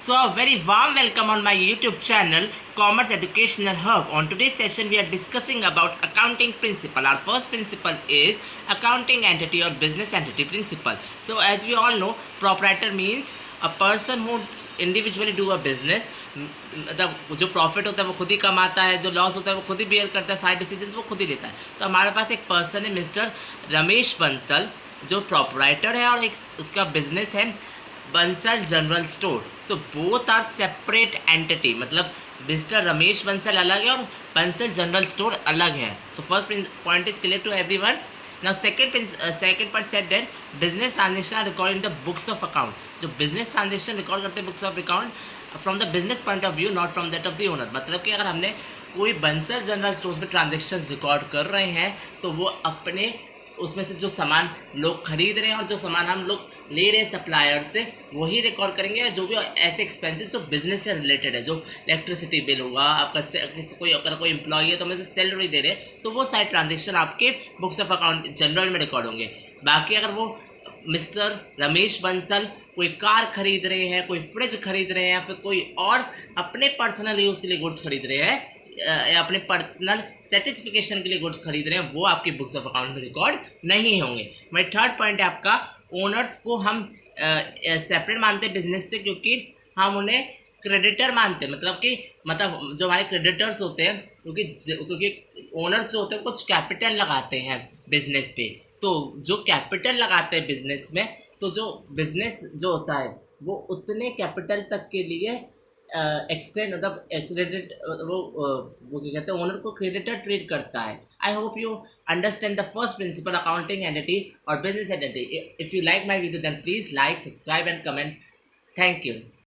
So a very warm welcome on my YouTube channel Commerce Educational Hub. On today's session we are discussing about accounting principle. Our first principle is accounting entity or business entity principle. So as we all know, proprietor means a person who individually do a business. मतलब जो profit होता है वो खुद ही कमाता है, जो loss होता है वो खुद ही बेयर करता है, सारे डिसीजंस वो खुद ही लेता है। तो हमारे पास एक पर्सन है मिस्टर रमेश बंसल जो प्रोपराइटर है और एक उसका बिजनेस है Bansal general store. So both are separate entity, मतलब मिस्टर रमेश बंसल अलग है और बंसल जनरल स्टोर अलग है। So first point is clear to everyone. Now second point set that business transaction record in the books of account. जो business transaction record करते हैं books of account from the business point of view, not from that of the owner. मतलब कि अगर हमने कोई Bansal general stores में transaction record कर रहे हैं तो वो अपने उसमें से जो सामान लोग खरीद रहे हैं और जो सामान हम लोग ले रहे हैं सप्लायर से वही रिकॉर्ड करेंगे। जो भी ऐसे एक्सपेंसेस जो बिजनेस से रिलेटेड है, जो इलेक्ट्रिसिटी बिल होगा, आपका कोई अगर कोई एम्प्लॉई है तो हमें से सैलरी दे रहे हैं तो वो सारे ट्रांजेक्शन आपके बुक्स ऑफ अकाउंट जनरल में रिकॉर्ड होंगे। बाकी अगर वो मिस्टर रमेश बंसल कोई कार खरीद रहे हैं, कोई फ्रिज खरीद रहे हैं या फिर कोई और अपने पर्सनल यूज़ के लिए गुड्स खरीद रहे हैं या अपने पर्सनल सेटिस्फिकेशन के लिए गुड्स खरीद रहे हैं, वो आपकी बुक्स ऑफ अकाउंट में रिकॉर्ड नहीं होंगे। माय थर्ड पॉइंट है आपका ओनर्स को हम सेपरेट मानते हैं बिजनेस से, क्योंकि हम उन्हें क्रेडिटर मानते हैं। मतलब जो हमारे क्रेडिटर्स होते हैं, क्योंकि ओनर्स जो होते हैं कुछ कैपिटल लगाते हैं बिजनेस पे। तो जो कैपिटल लगाते हैं बिजनेस में, तो जो बिजनेस जो होता है वो उतने कैपिटल तक के लिए एक्सटेंड मतलब क्रेडिट वो क्या कहते हैं ओनर को क्रेडिटर ट्रीट करता है। I hope you understand the first principle accounting entity और business entity. If you like my video then please like, subscribe and comment. Thank you.